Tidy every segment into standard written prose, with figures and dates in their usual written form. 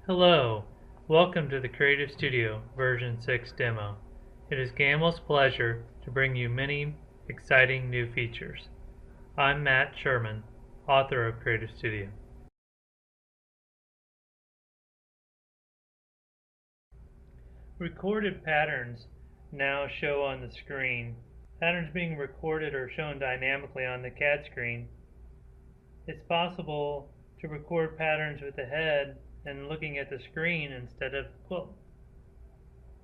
Hello, welcome to the Creative Studio version 6 demo. It is Gamel's pleasure to bring you many exciting new features. I'm Matt Sherman, author of Creative Studio. Recorded patterns now show on the screen. Patterns being recorded are shown dynamically on the CAD screen. It's possible to record patterns with the head and looking at the screen instead of the quilt.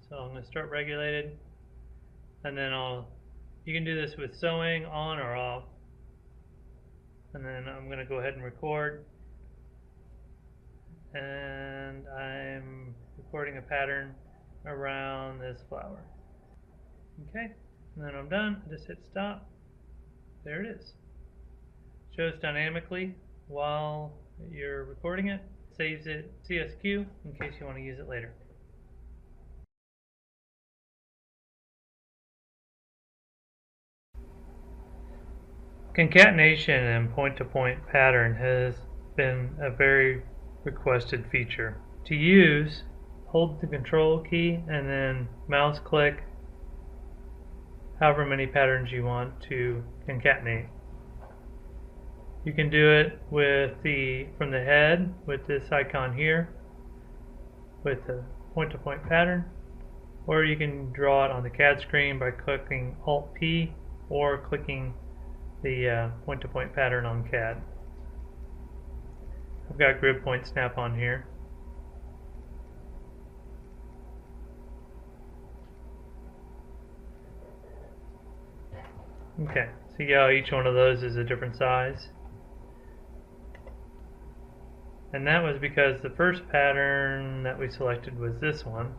So I'm going to start regulated, and then you can do this with sewing on or off, and then I'm going to go ahead and record, and I'm recording a pattern around this flower. Okay, and then I'm done. I just hit stop. There it is. Shows dynamically while you're recording it. Saves it CSQ in case you want to use it later. Concatenation and point-to-point pattern has been a very requested feature. To use, hold the control key and then mouse click however many patterns you want to concatenate. You can do it from the head with this icon here with the point-to-point pattern, or you can draw it on the CAD screen by clicking Alt-P or clicking the point-to-point pattern on CAD. I've got grid point snap on here. Okay, see how each one of those is a different size? And that was because the first pattern that we selected was this one,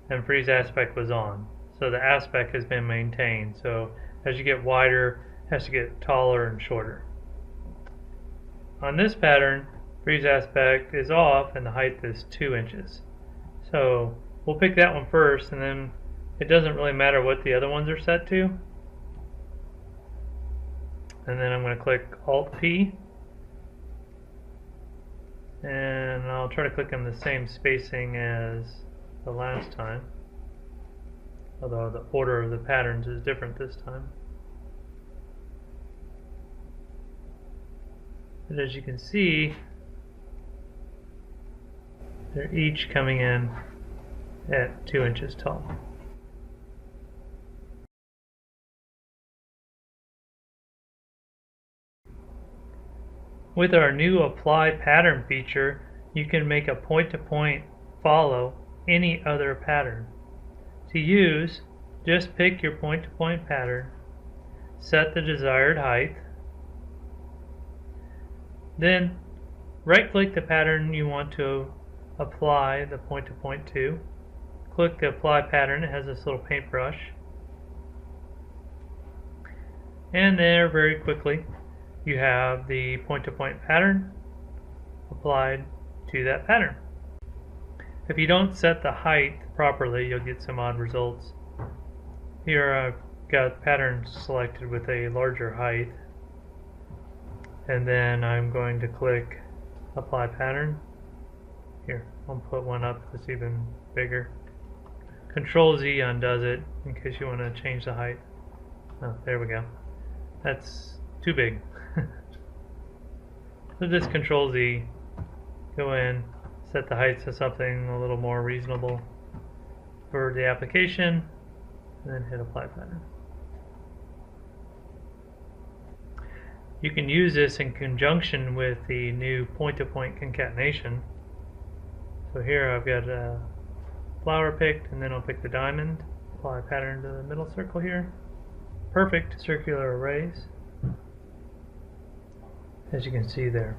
and freeze aspect was on. So the aspect has been maintained. So as you get wider, it has to get taller and shorter. On this pattern, freeze aspect is off and the height is 2 inches. So we'll pick that one first, and then it doesn't really matter what the other ones are set to. And then I'm going to click Alt-P, and I'll try to click on the same spacing as the last time, although the order of the patterns is different this time. But as you can see, they're each coming in at 2 inches tall. With our new Apply Pattern feature, you can make a point-to-point follow any other pattern. To use, just pick your point-to-point pattern, set the desired height, then right-click the pattern you want to apply the point-to-point to, click the Apply Pattern. It has this little paintbrush, and there very quickly you have the point-to-point pattern applied to that pattern. If you don't set the height properly, you'll get some odd results. Here I've got patterns selected with a larger height, and then I'm going to click Apply Pattern. Here, I'll put one up that's even bigger. Control Z undoes it in case you want to change the height. Oh, there we go. That's too big. So just Control Z, go in, set the height to something a little more reasonable for the application, and then hit Apply Pattern. You can use this in conjunction with the new point-to-point concatenation. So here I've got a flower picked, and then I'll pick the diamond, apply pattern to the middle circle here. Perfect circular arrays, as you can see there.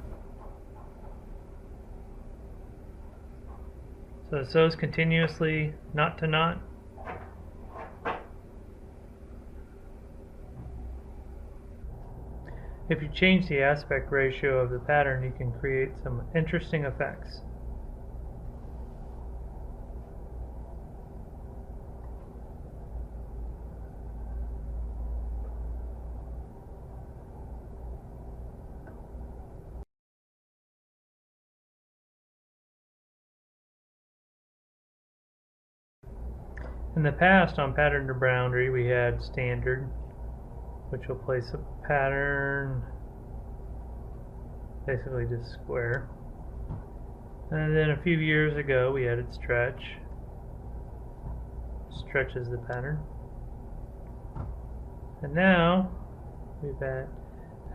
So it sews continuously, knot to knot. If you change the aspect ratio of the pattern, you can create some interesting effects. In the past, on pattern to boundary, we had standard, which will place a pattern, basically just square. And then a few years ago, we added stretch. Stretches the pattern. And now, we've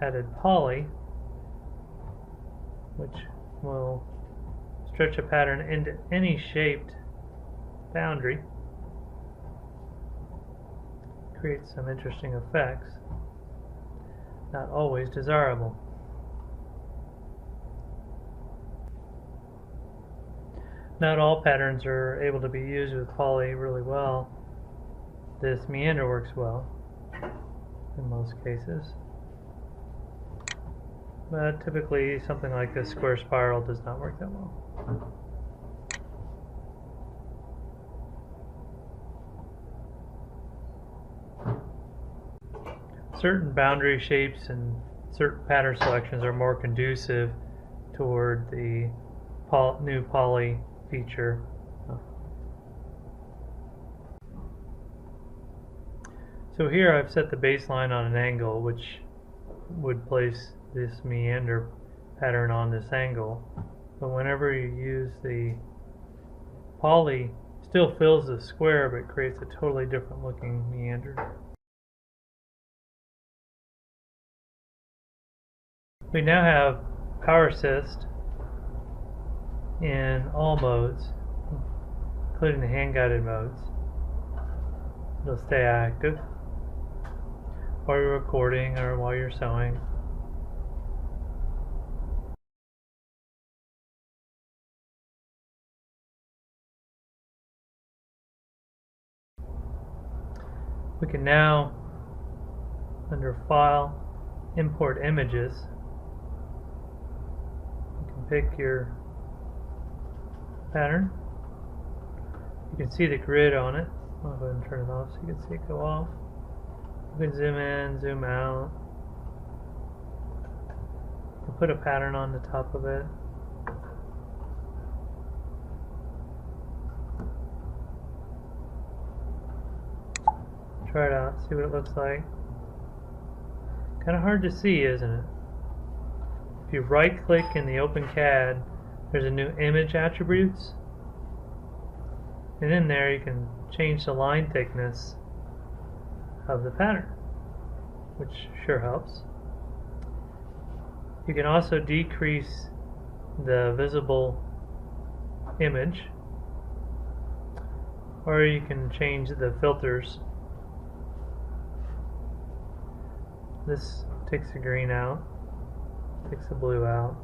added poly, which will stretch a pattern into any shaped boundary. Creates some interesting effects, not always desirable. Not all patterns are able to be used with poly really well. This meander works well in most cases, but typically something like this square spiral does not work that well. Certain boundary shapes and certain pattern selections are more conducive toward the new poly feature. So here I've set the baseline on an angle, which would place this meander pattern on this angle. But whenever you use the poly, still fills the square but creates a totally different looking meander. We now have Power Assist in all modes, including the hand-guided modes. It'll stay active while you're recording or while you're sewing. We can now, under File, Import Images, you can pick your pattern. You can see the grid on it. I'll go ahead and turn it off so you can see it go off. You can zoom in, zoom out. You can put a pattern on the top of it. Try it out, see what it looks like. Kind of hard to see, isn't it? If you right click in the OpenCAD, there's a new image attributes, and in there you can change the line thickness of the pattern, which sure helps. You can also decrease the visible image, or you can change the filters. This takes the green out, takes the blue out.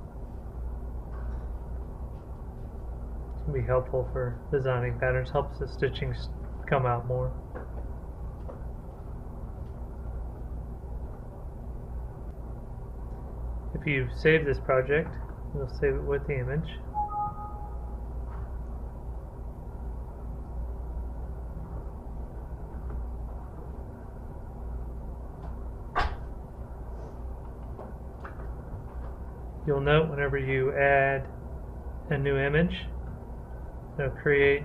Can be helpful for designing patterns, helps the stitching come out more. If you save this project, you'll save it with the image. You'll note whenever you add a new image, it'll create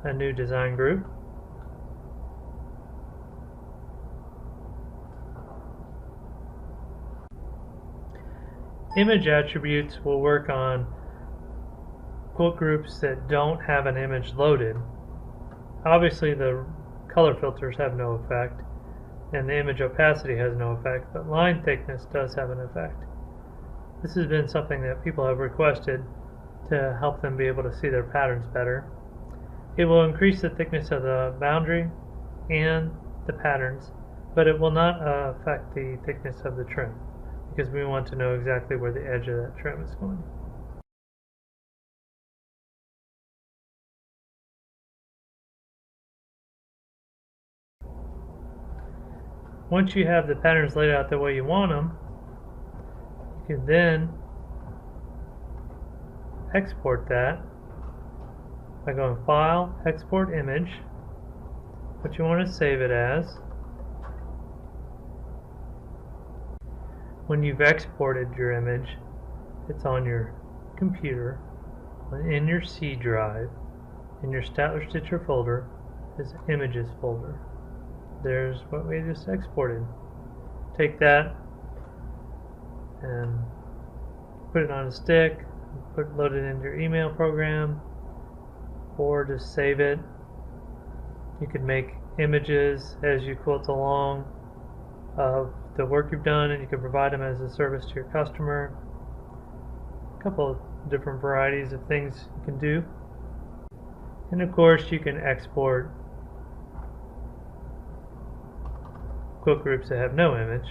a new design group. Image attributes will work on quote groups that don't have an image loaded. Obviously the color filters have no effect, and the image opacity has no effect, but line thickness does have an effect. This has been something that people have requested to help them be able to see their patterns better. It will increase the thickness of the boundary and the patterns, but it will not affect the thickness of the trim, because we want to know exactly where the edge of that trim is going. Once you have the patterns laid out the way you want them, you can then export that by going File, Export Image, what you want to save it as. When you've exported your image, it's on your computer, in your C drive, in your Statler Stitcher folder is Images folder. There's what we just exported. Take that and put it on a stick, load it into your email program, or just save it. You can make images as you quilt along of the work you've done, and you can provide them as a service to your customer. A couple of different varieties of things you can do. And of course you can export quilt groups that have no image.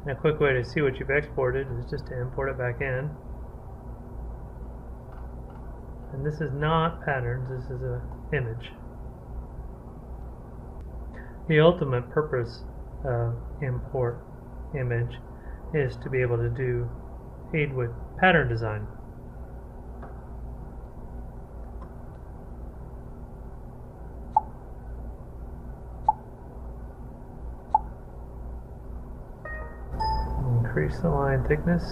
And a quick way to see what you've exported is just to import it back in. And this is not patterns, this is an image. The ultimate purpose of import image is to be able to aid with pattern design. Increase the line thickness.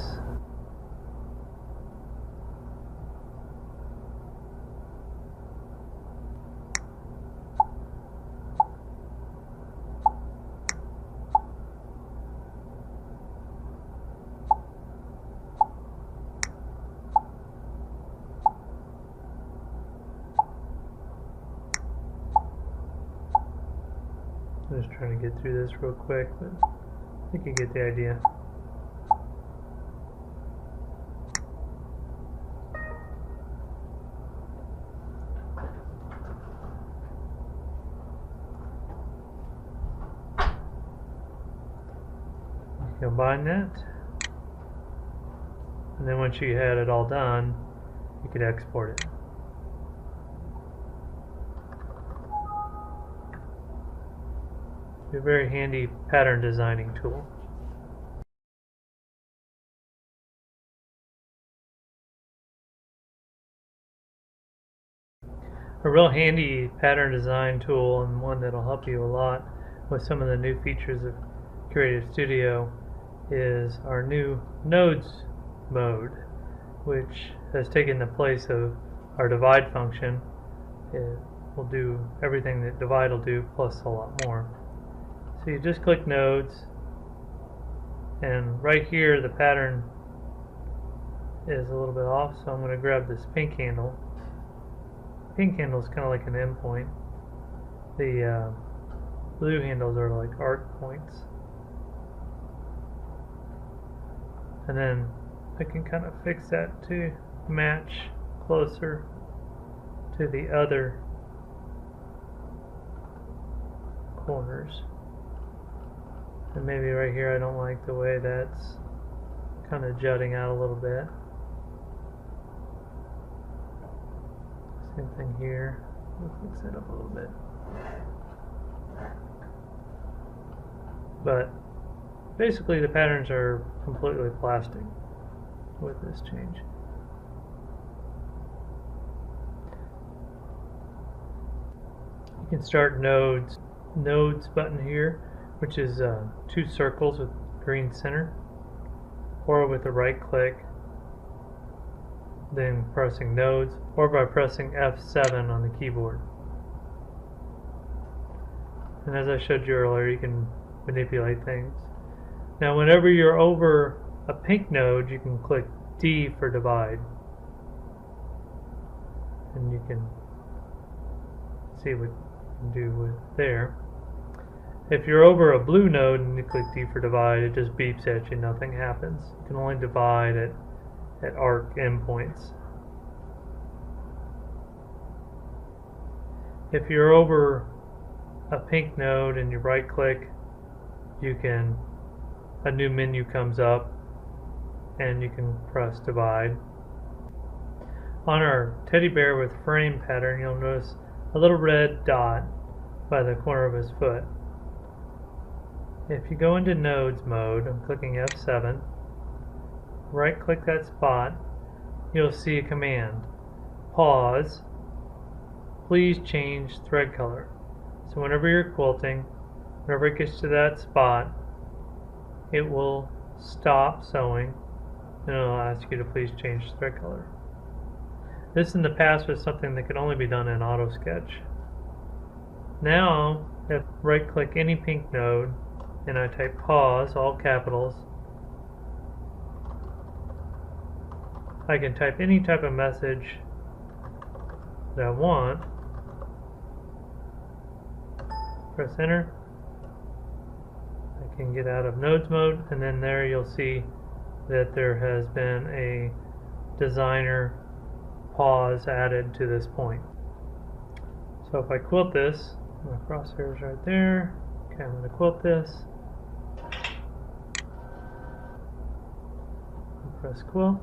I'm just trying to get through this real quick, but I think you get the idea. Combine that, and then once you had it all done, you could export it. It's a very handy pattern designing tool. A real handy pattern design tool, and one that'll help you a lot with some of the new features of Creative Studio, is our new nodes mode, which has taken the place of our divide function. It will do everything that divide will do plus a lot more. So you just click nodes, and right here the pattern is a little bit off, so I'm going to grab this pink handle. Pink handle is kind of like an endpoint. The blue handles are like arc points. And then I can kind of fix that to match closer to the other corners. And maybe right here I don't like the way that's kind of jutting out a little bit. Same thing here. We'll fix it up a little bit. But basically the patterns are completely plastic with this change. You can start nodes button here, which is 2 circles with green center, or with a right click, then pressing nodes, or by pressing F7 on the keyboard. And as I showed you earlier, you can manipulate things. Now whenever you're over a pink node, you can click D for divide, and you can see what you can do with there. If you're over a blue node and you click D for divide, it just beeps at you, nothing happens. You can only divide at arc endpoints. If you're over a pink node and you right click, a new menu comes up and you can press divide. On our teddy bear with frame pattern, you'll notice a little red dot by the corner of his foot. If you go into nodes mode, I'm clicking F7, right click that spot, you'll see a command, pause, please change thread color. So whenever you're quilting, whenever it gets to that spot, it will stop sewing and it'll ask you to please change thread color. This in the past was something that could only be done in AutoSketch. Now, if I right-click any pink node and I type pause, all capitals, I can type any type of message that I want. Press enter. I can get out of nodes mode, and then there you'll see that there has been a designer pause added to this point. So if I quilt this, my crosshair's right there. Okay, I'm going to quilt this. Press quilt.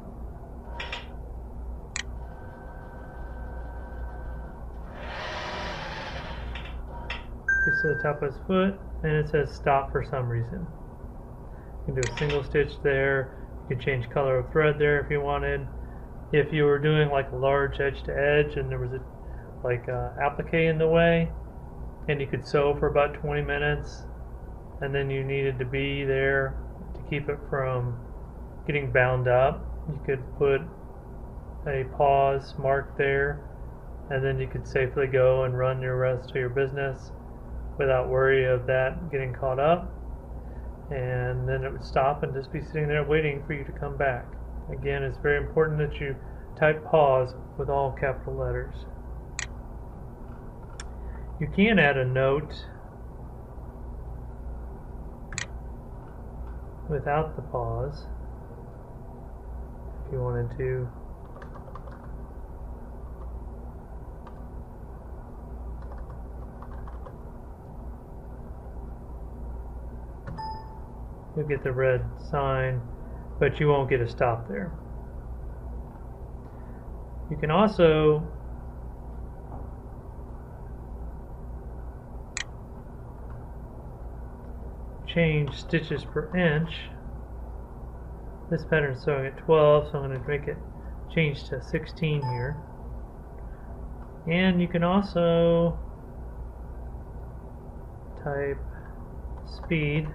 Gets to the top of his foot, and it says stop for some reason. You can do a single stitch there. You can change color of thread there if you wanted. If you were doing like a large edge to edge and there was a applique in the way, and you could sew for about 20 minutes, and then you needed to be there to keep it from getting bound up, you could put a pause mark there, and then you could safely go and run your rest of your business without worry of that getting caught up, and then it would stop and just be sitting there waiting for you to come back. Again, it's very important that you type pause with all capital letters. You can add a note without the pause if you wanted to. You'll get the red sign, but you won't get a stop there. You can also change stitches per inch. This pattern is sewing at 12, so I'm going to make it change to 16 here. And you can also type speed,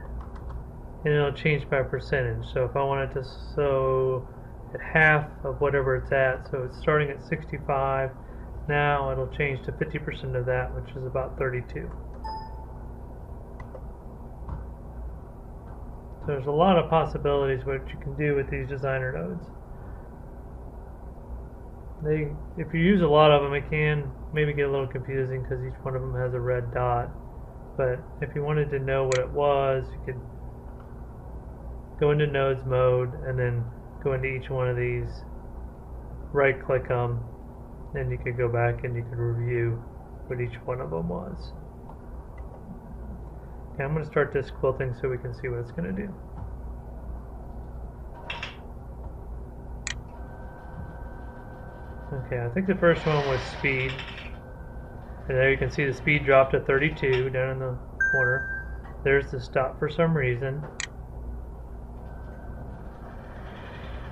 and it'll change by percentage. So if I wanted to sew at half of whatever it's at, so it's starting at 65, now it'll change to 50% of that, which is about 32. So there's a lot of possibilities what you can do with these designer nodes. If you use a lot of them, it can maybe get a little confusing because each one of them has a red dot. But if you wanted to know what it was, you could go into nodes mode and then go into each one of these, right click them, and you could go back and you could review what each one of them was. Okay, I'm going to start this quilting so we can see what it's going to do. Okay, I think the first one was speed. And there you can see the speed dropped to 32 down in the corner. There's the stop for some reason.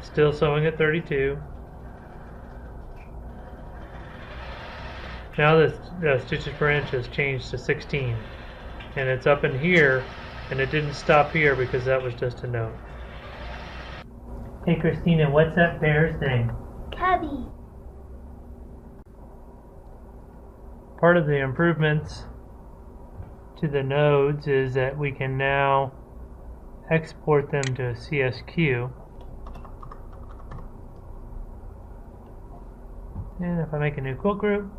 Still sewing at 32. Now the stitches per inch has changed to 16. And it's up in here, and it didn't stop here because that was just a note. Hey Christina, what's that bear's name? Cubby. Part of the improvements to the nodes is that we can now export them to a CSQ. And if I make a new quilt group,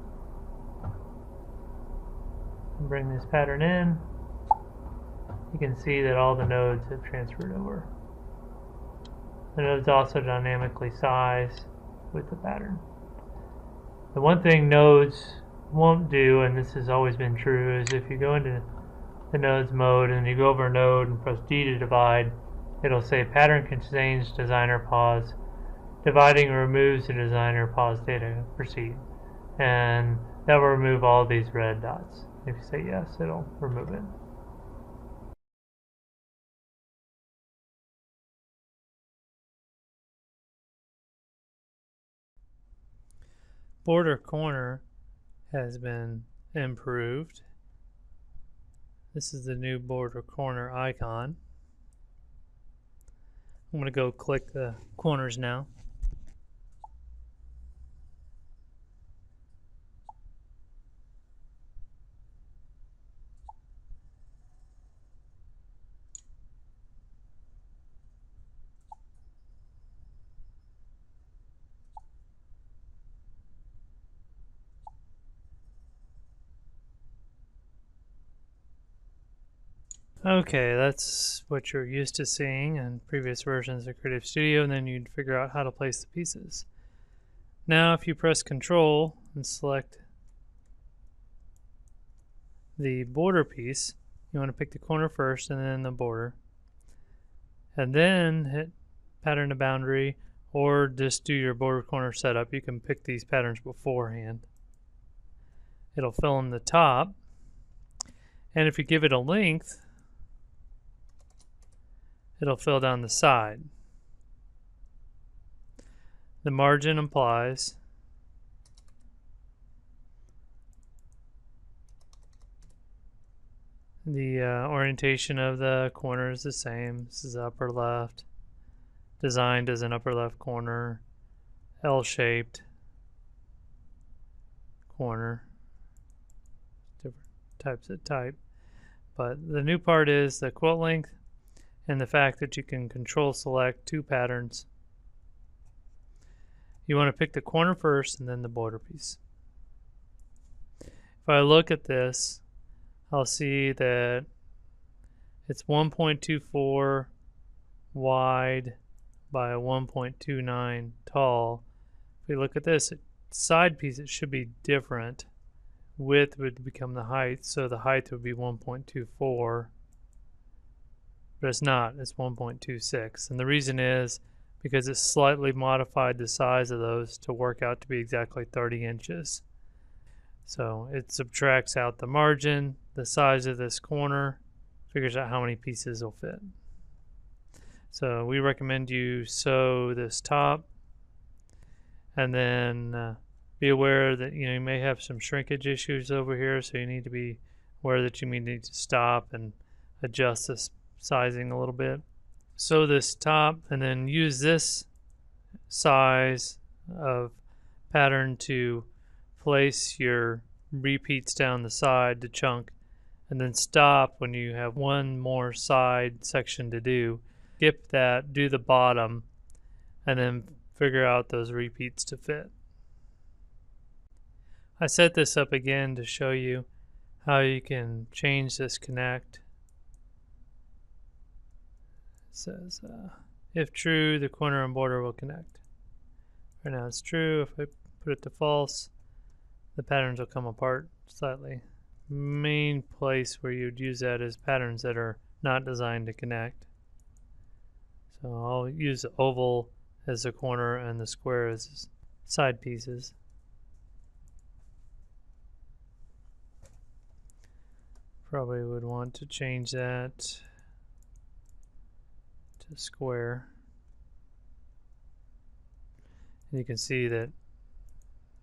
and bring this pattern in, you can see that all the nodes have transferred over. The nodes also dynamically size with the pattern. The one thing nodes won't do, and this has always been true, is if you go into the nodes mode and you go over a node and press D to divide, it'll say pattern contains designer pause. Dividing removes the designer pause data. Proceed. And that will remove all these red dots. If you say yes, it'll remove it. Border corner has been improved. This is the new border corner icon. I'm going to go click the corners now. Okay, that's what you're used to seeing in previous versions of Creative Studio, and then you'd figure out how to place the pieces. Now if you press Control and select the border piece, you want to pick the corner first and then the border, and then hit pattern to boundary, or just do your border corner setup. You can pick these patterns beforehand. It'll fill in the top, and if you give it a length, it'll fill down the side. The margin applies. The orientation of the corner is the same. This is upper left. Designed as an upper left corner. L-shaped corner. Different types of type. But the new part is the quilt length and the fact that you can control select two patterns. You want to pick the corner first and then the border piece. If I look at this, I'll see that it's 1.24 wide by 1.29 tall. If we look at this side piece, it should be different. Width would become the height, so the height would be 1.24, but it's not, it's 1.26. And the reason is because it's slightly modified the size of those to work out to be exactly 30 inches. So it subtracts out the margin, the size of this corner, figures out how many pieces will fit. So we recommend you sew this top, and then be aware that you may have some shrinkage issues over here, so you need to be aware that you may need to stop and adjust this sizing a little bit. Sew this top and then use this size of pattern to place your repeats down the side to chunk, and then stop when you have one more side section to do. Skip that, do the bottom, and then figure out those repeats to fit. I set this up again to show you how you can change this connect. It says if true, the corner and border will connect. Right now it's true. If I put it to false, the patterns will come apart slightly. Main place where you'd use that is patterns that are not designed to connect. So I'll use the oval as the corner and the square as side pieces. Probably would want to change that to square. And you can see that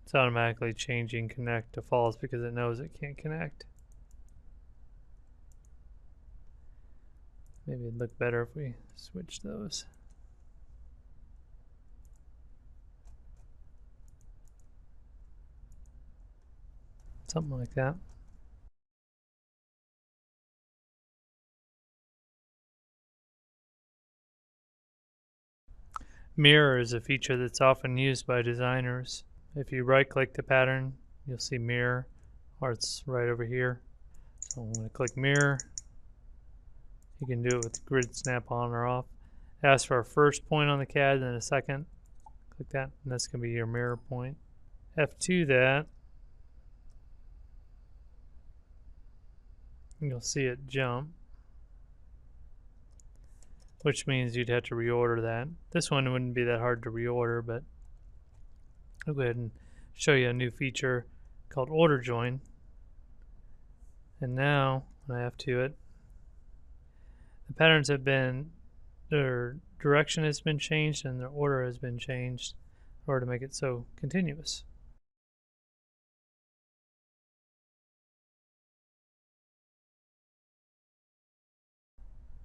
it's automatically changing connect to false because it knows it can't connect. Maybe it'd look better if we switch those. Something like that. Mirror is a feature that's often used by designers. If you right-click the pattern, you'll see mirror, or it's right over here. So I'm going to click mirror. You can do it with grid snap on or off. Ask for a first point on the CAD, then a second. Click that, and that's going to be your mirror point. F2 that. And you'll see it jump, which means you'd have to reorder that. This one wouldn't be that hard to reorder, but I'll go ahead and show you a new feature called order join. And now, when I F2 it, the patterns have been, their direction has been changed and their order has been changed in order to make it so continuous.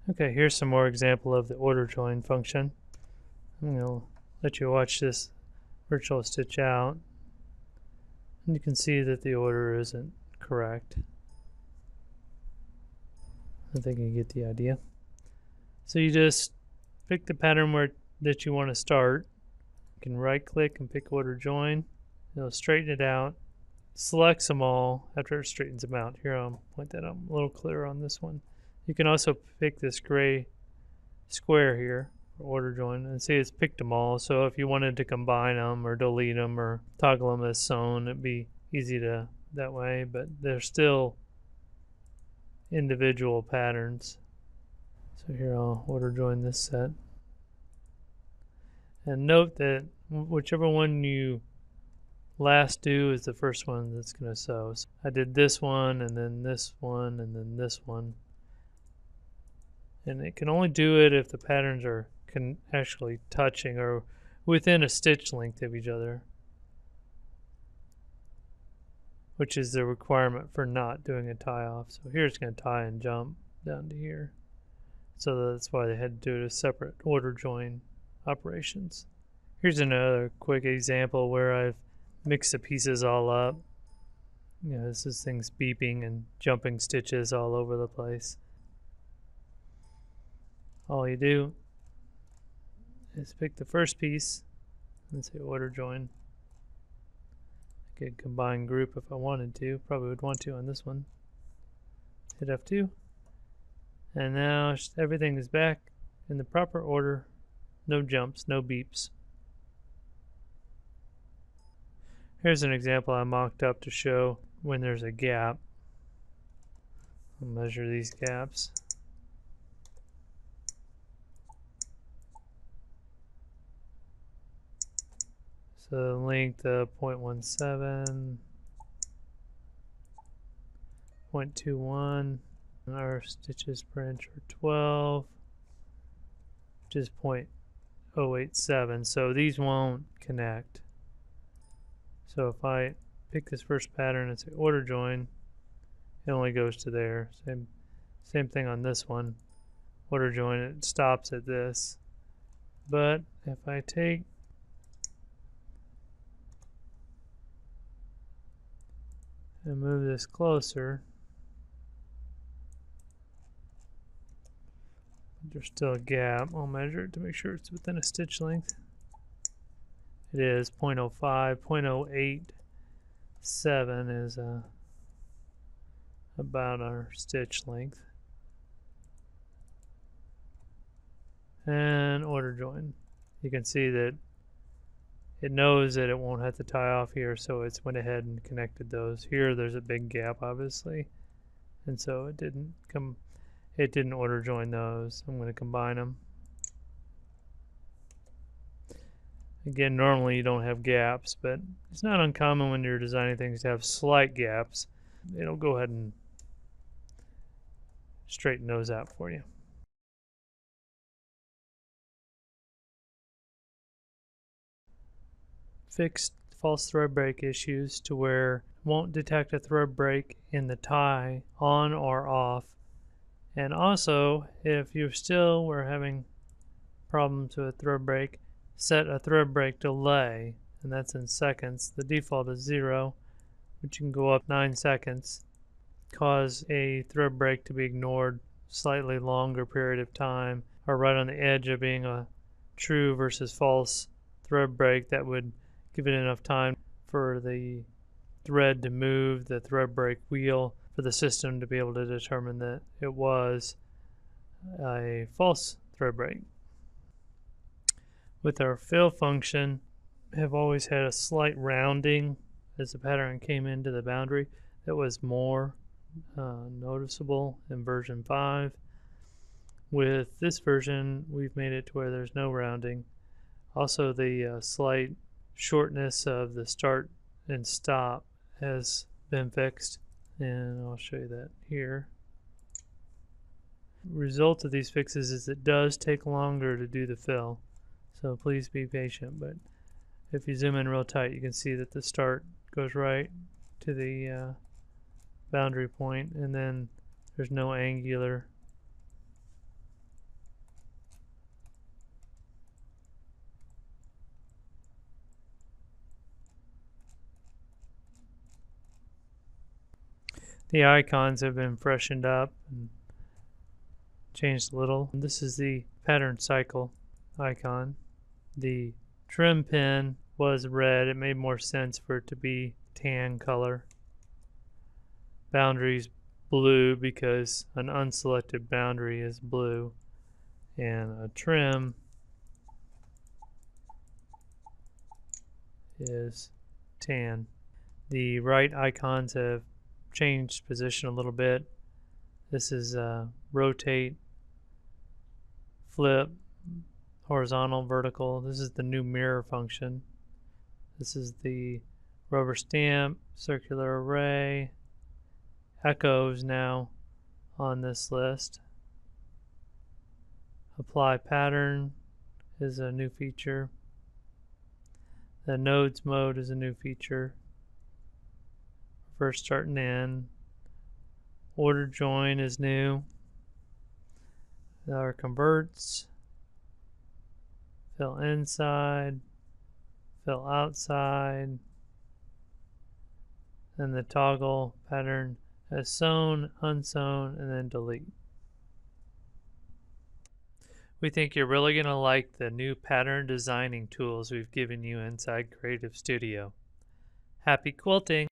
Okay, here's some more example of the order join function. I'm going to let you watch this virtual stitch out, and you can see that the order isn't correct. I think you get the idea. So you just pick the pattern that you want to start. You can right click and pick order join. It'll straighten it out. Selects them all after it straightens them out. Here, I'll point that out a little clearer on this one. You can also pick this gray square here for order join, and see it's picked them all. So if you wanted to combine them or delete them or toggle them as sewn, it'd be easy to that way, but they're still individual patterns. So here I'll order join this set. And note that whichever one you last do is the first one that's going to sew. So I did this one and then this one and then this one. And it can only do it if the patterns are actually touching or within a stitch length of each other, which is the requirement for not doing a tie off. So here it's going to tie and jump down to here. So that's why they had to do it as separate order join operations. Here's another quick example where I've mixed the pieces all up. You know, this is things beeping and jumping stitches all over the place. All you do is pick the first piece and say order join. I could combine group if I wanted to. Probably would want to on this one. Hit F2. And now everything is back in the proper order. No jumps, no beeps. Here's an example I mocked up to show when there's a gap. I'll measure these gaps. So the length of 0.17, 0.21, and our stitches per inch are 12, which is 0.087. So these won't connect. So if I pick this first pattern and say order join, it only goes to there. Same thing on this one. Order join, it stops at this. But if I take and move this closer, there's still a gap. I'll measure it to make sure it's within a stitch length. It is 0.05, 0.087 is about our stitch length. And order join. You can see that it knows that it won't have to tie off here, so it's went ahead and connected those. Here there's a big gap obviously, and so it didn't order join those. I'm going to combine them. Again, normally you don't have gaps, but it's not uncommon when you're designing things to have slight gaps. It'll go ahead and straighten those out for you. Fixed false thread break issues to where it won't detect a thread break in the tie on or off. And also, if you still were having problems with thread break, set a thread break delay, and that's in seconds. The default is 0, but you can go up 9 seconds. Cause a thread break to be ignored slightly longer period of time, or right on the edge of being a true versus false thread break that would give it enough time for the thread to move the thread break wheel for the system to be able to determine that it was a false thread break. With our fill function, have always had a slight rounding as the pattern came into the boundary. That was more noticeable in version 5. With this version, we've made it to where there's no rounding. Also, the slight shortness of the start and stop has been fixed, and I'll show you that here. Result of these fixes is it does take longer to do the fill, so please be patient. But if you zoom in real tight, you can see that the start goes right to the boundary point, and then there's no angular. The icons have been freshened up and changed a little. This is the pattern cycle icon. The trim pin was red. It made more sense for it to be tan color. Boundaries blue because an unselected boundary is blue, and a trim is tan. The right icons have changed position a little bit. This is rotate, flip, horizontal, vertical. This is the new mirror function. This is the rubber stamp, circular array, echoes now on this list. Apply pattern is a new feature. The nodes mode is a new feature. First, start, and end. Order join is new. Our converts, fill inside, fill outside, and the toggle pattern as sewn, unsewn, and then delete. We think you're really going to like the new pattern designing tools we've given you inside Creative Studio. Happy quilting!